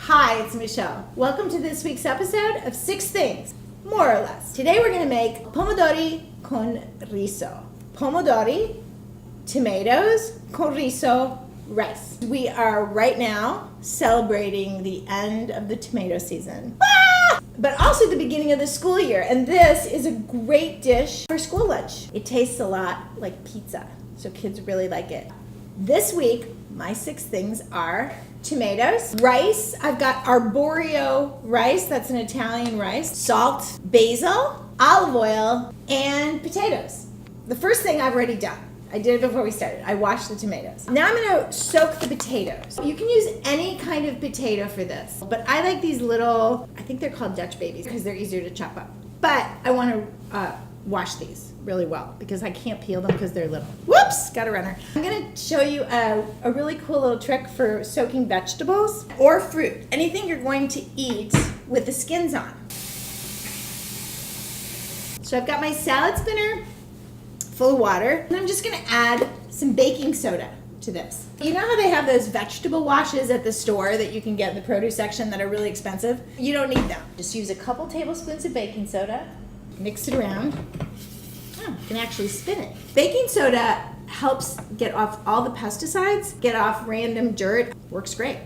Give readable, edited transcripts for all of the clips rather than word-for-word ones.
Hi, it's Michele. Welcome to this week's episode of 6 Things, more or less. Today we're going to make Pomodori Con Riso. Pomodori, tomatoes, con riso, rice. We are right now celebrating the end of the tomato season, but also the beginning of the school year. And this is a great dish for school lunch. It tastes a lot like pizza, so kids really like it. This week, my 6 things are tomatoes, rice. I've got Arborio rice, that's an Italian rice, salt, basil, olive oil, and potatoes. The first thing I've already done. I did it before we started. I washed the tomatoes. Now I'm gonna soak the potatoes. You can use any kind of potato for this, but I like these little, I think they're called Dutch babies because they're easier to chop up. But I wanna wash these really well because I can't peel them because they're little. Whoops, got a runner. I'm gonna show you a really cool little trick for soaking vegetables or fruit. Anything you're going to eat with the skins on. So I've got my salad spinner full of water, and I'm just gonna add some baking soda to this. You know how they have those vegetable washes at the store that you can get in the produce section that are really expensive? You don't need them. Just use a couple tablespoons of baking soda, mix it around. Oh, you can actually spin it. Baking soda helps get off all the pesticides, get off random dirt. Works great.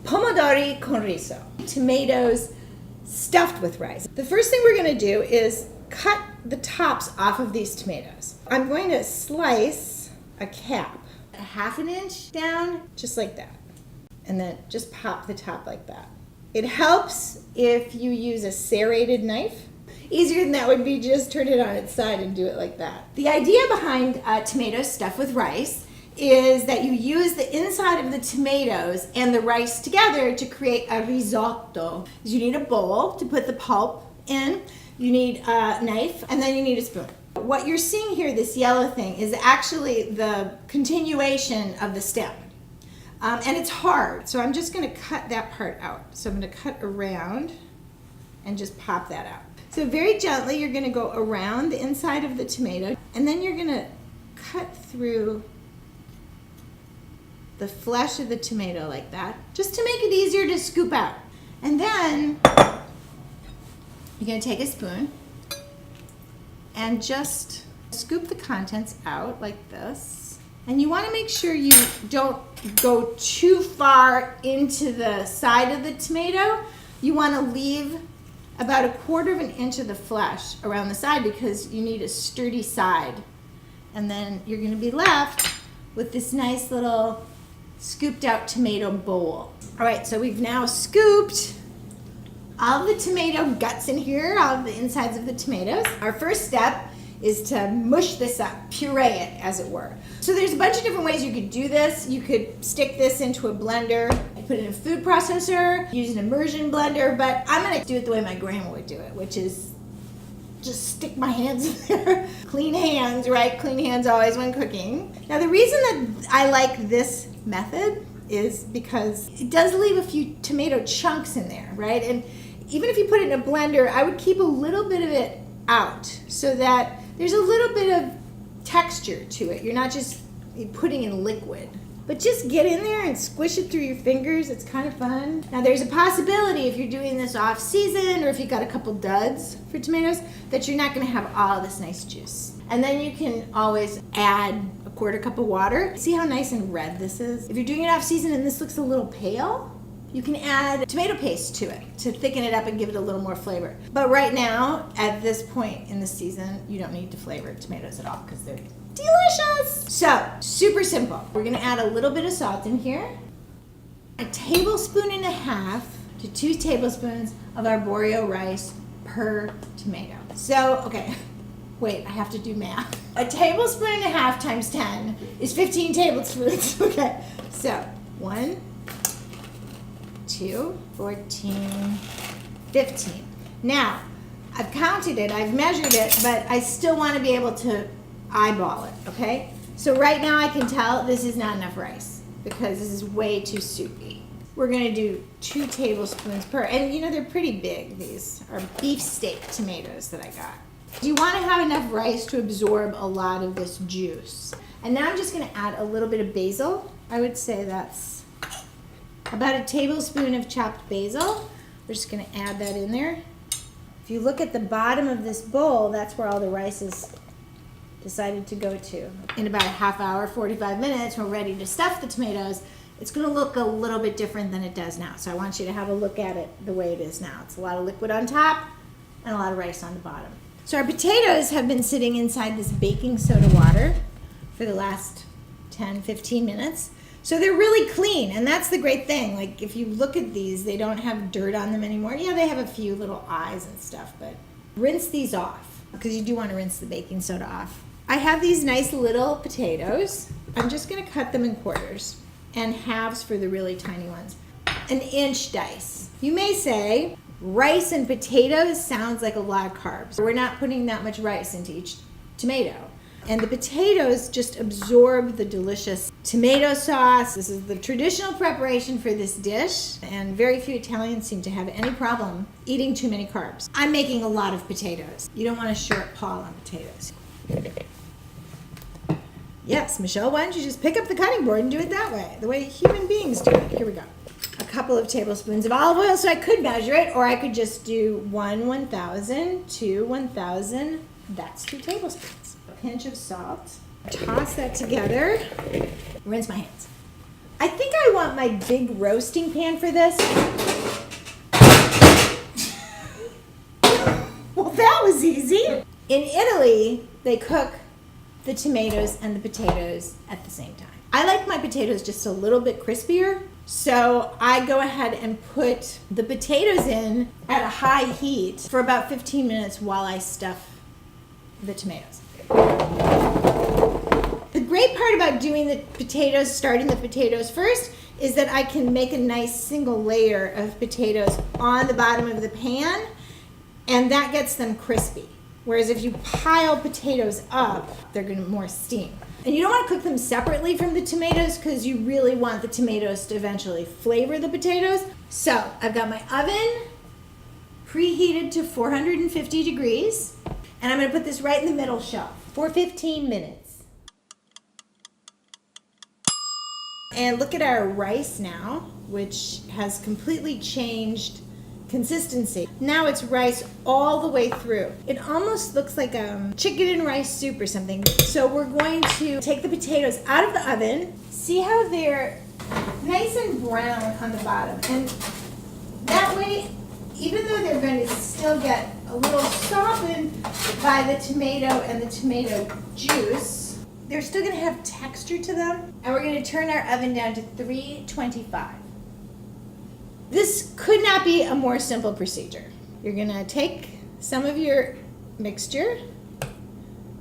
Pomodori con riso. Tomatoes stuffed with rice. The first thing we're gonna do is cut the tops off of these tomatoes. I'm going to slice a cap, a 1/2 inch down, just like that. And then just pop the top like that. It helps if you use a serrated knife. Easier than that would be just turn it on its side and do it like that. The idea behind tomatoes stuffed with rice is that you use the inside of the tomatoes and the rice together to create a risotto. You need a bowl to put the pulp in, you need a knife, and then you need a spoon. What you're seeing here, this yellow thing, is actually the continuation of the stem. And it's hard, so I'm just gonna cut that part out. So I'm gonna cut around and just pop that out. So very gently, you're gonna go around the inside of the tomato, and then you're gonna cut through the flesh of the tomato like that, just to make it easier to scoop out. And then you're gonna take a spoon and just scoop the contents out like this. And you wanna make sure you don't go too far into the side of the tomato. You wanna leave about 1/4 inch of the flesh around the side because you need a sturdy side. And then you're gonna be left with this nice little scooped out tomato bowl. All right, so we've now scooped all the tomato guts in here, all of the insides of the tomatoes. Our first step is to mush this up, puree it, as it were. So there's a bunch of different ways you could do this. You could stick this into a blender, put it in a food processor, use an immersion blender, but I'm gonna do it the way my grandma would do it, which is just stick my hands in there. Clean hands, right? Clean hands always when cooking. Now the reason that I like this method is because it does leave a few tomato chunks in there, right? And even if you put it in a blender, I would keep a little bit of it out so that there's a little bit of texture to it. You're not just putting in liquid, but just get in there and squish it through your fingers. It's kind of fun. Now there's a possibility if you're doing this off season or if you've got a couple duds for tomatoes that you're not gonna have all this nice juice. And then you can always add a 1/4 cup of water. See how nice and red this is? If you're doing it off season and this looks a little pale, you can add tomato paste to it to thicken it up and give it a little more flavor. But right now, at this point in the season, you don't need to flavor tomatoes at all because they're delicious. So, super simple. We're gonna add a little bit of salt in here. 1.5 tablespoons to 2 tablespoons of Arborio rice per tomato. So, okay, wait, I have to do math. 1.5 tablespoons times 10 is 15 tablespoons. Okay, so 1, 2, 14, 15. Now, I've counted it, I've measured it, but I still want to be able to eyeball it, okay? So right now I can tell this is not enough rice because this is way too soupy. We're gonna do 2 tablespoons per, and you know they're pretty big. These are beefsteak tomatoes that I got. You wanna have enough rice to absorb a lot of this juice. And now I'm just gonna add a little bit of basil. I would say that's About a tablespoon of chopped basil. We're just gonna add that in there. If you look at the bottom of this bowl, that's where all the rice is decided to go to. In about a half hour, 45 minutes, we're ready to stuff the tomatoes. It's gonna look a little bit different than it does now. So I want you to have a look at it the way it is now. It's a lot of liquid on top and a lot of rice on the bottom. So our potatoes have been sitting inside this baking soda water for the last 10, 15 minutes. So they're really clean, and that's the great thing. Like, if you look at these, they don't have dirt on them anymore. Yeah, they have a few little eyes and stuff, but rinse these off, because you do want to rinse the baking soda off. I have these nice little potatoes. I'm just gonna cut them in quarters, and halves for the really tiny ones. 1-inch dice. You may say, rice and potatoes sounds like a lot of carbs. We're not putting that much rice into each tomato. And the potatoes just absorb the delicious tomato sauce. This is the traditional preparation for this dish, and very few Italians seem to have any problem eating too many carbs. I'm making a lot of potatoes. You don't want a short paw on potatoes. Yes, Michelle, why don't you just pick up the cutting board and do it that way, the way human beings do it. Here we go. A couple of tablespoons of olive oil, so I could measure it, or I could just do 1/1000, 2/1000. That's 2 tablespoons. Pinch of salt. Toss that together. Rinse my hands. I think I want my big roasting pan for this. Well, that was easy. In Italy, they cook the tomatoes and the potatoes at the same time. I like my potatoes just a little bit crispier, so I go ahead and put the potatoes in at a high heat for about 15 minutes while I stuff the tomatoes. The great part about doing the potatoes, starting the potatoes first, is that I can make a nice single layer of potatoes on the bottom of the pan, and that gets them crispy. Whereas if you pile potatoes up, they're going to more steam. And you don't want to cook them separately from the tomatoes because you really want the tomatoes to eventually flavor the potatoes. So I've got my oven preheated to 450 degrees. And I'm going to put this right in the middle shelf for 15 minutes. And look at our rice now, which has completely changed consistency. Now it's rice all the way through. It almost looks like chicken and rice soup or something. So we're going to take the potatoes out of the oven. See how they're nice and brown on the bottom. And that way, even though they're going to still get a little softened by the tomato and the tomato juice, they're still going to have texture to them. And we're going to turn our oven down to 325. This could not be a more simple procedure. You're going to take some of your mixture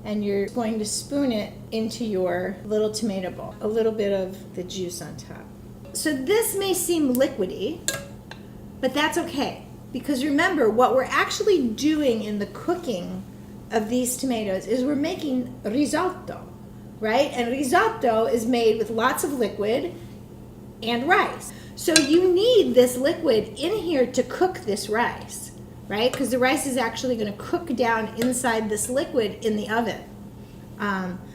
and you're going to spoon it into your little tomato bowl. A little bit of the juice on top. So this may seem liquidy, but that's okay. Because remember, what we're actually doing in the cooking of these tomatoes is we're making risotto, right? And risotto is made with lots of liquid and rice. So you need this liquid in here to cook this rice, right? Because the rice is actually going to cook down inside this liquid in the oven.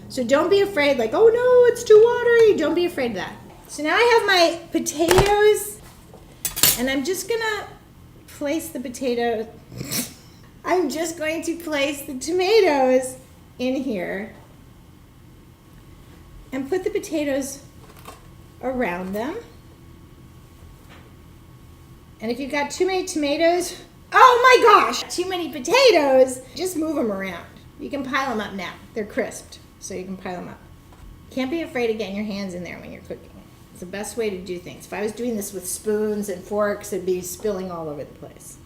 So don't be afraid, like, oh no, it's too watery. Don't be afraid of that. So now I have my potatoes, and I'm just going to place the potatoes. I'm just going to place the tomatoes in here and put the potatoes around them. And if you've got too many tomatoes, oh my gosh, too many potatoes, just move them around. You can pile them up now. They're crisped, so you can pile them up. Can't be afraid of getting your hands in there when you're cooking. It's the best way to do things. If I was doing this with spoons and forks, it'd be spilling all over the place.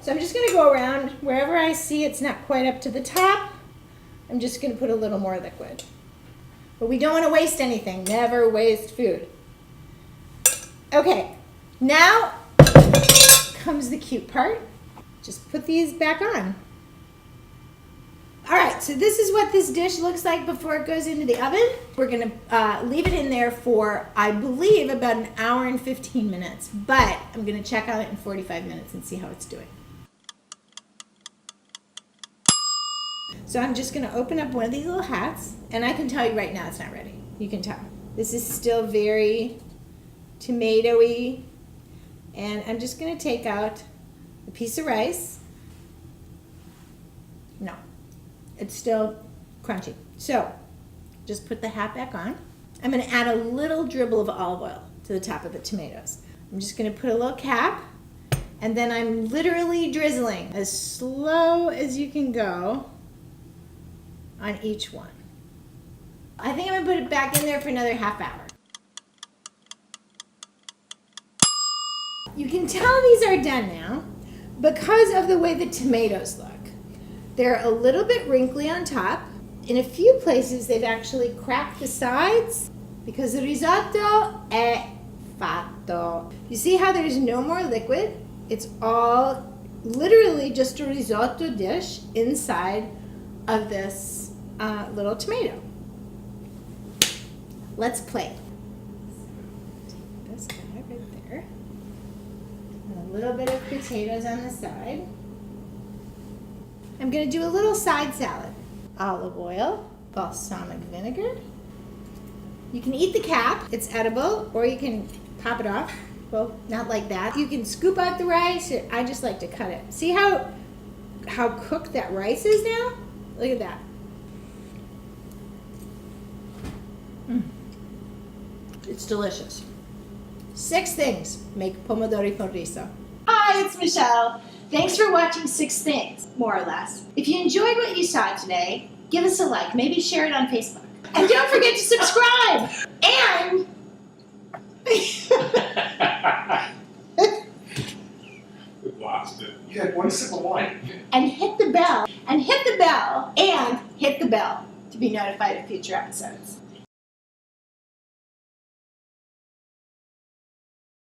So I'm just going to go around wherever I see it's not quite up to the top. I'm just going to put a little more liquid. But we don't want to waste anything. Never waste food. Okay, now comes the cute part. Just put these back on. All right, so this is what this dish looks like before it goes into the oven. We're gonna leave it in there for, I believe, about 1 hour and 15 minutes, but I'm gonna check on it in 45 minutes and see how it's doing. So I'm just gonna open up one of these little hats, and I can tell you right now it's not ready. You can tell. This is still very tomatoey. And I'm just gonna take out a piece of rice. No, it's still crunchy. So just put the hat back on. I'm gonna add a little dribble of olive oil to the top of the tomatoes. I'm just gonna put a little cap, and then I'm literally drizzling as slow as you can go on each one. I think I'm gonna put it back in there for another half hour. You can tell these are done now because of the way the tomatoes look. They're a little bit wrinkly on top. In a few places, they've actually cracked the sides because the risotto è fatto. You see how there's no more liquid? It's all literally just a risotto dish inside of this little tomato. Let's plate. Take this guy right there. And a little bit of potatoes on the side. I'm going to do a little side salad. Olive oil, balsamic vinegar. You can eat the cap, it's edible, or you can pop it off. Well, not like that. You can scoop out the rice. I just like to cut it. See how cooked that rice is now? Look at that. It's delicious. 6 things make Pomodori Con Riso. Hi, it's Michelle. Thanks for watching 6 Things, more or less. If you enjoyed what you saw today, give us a like. Maybe share it on Facebook. And don't forget to subscribe. And We've lost it. You had one sip of wine. and hit the bell. And hit the bell. And hit the bell to be notified of future episodes.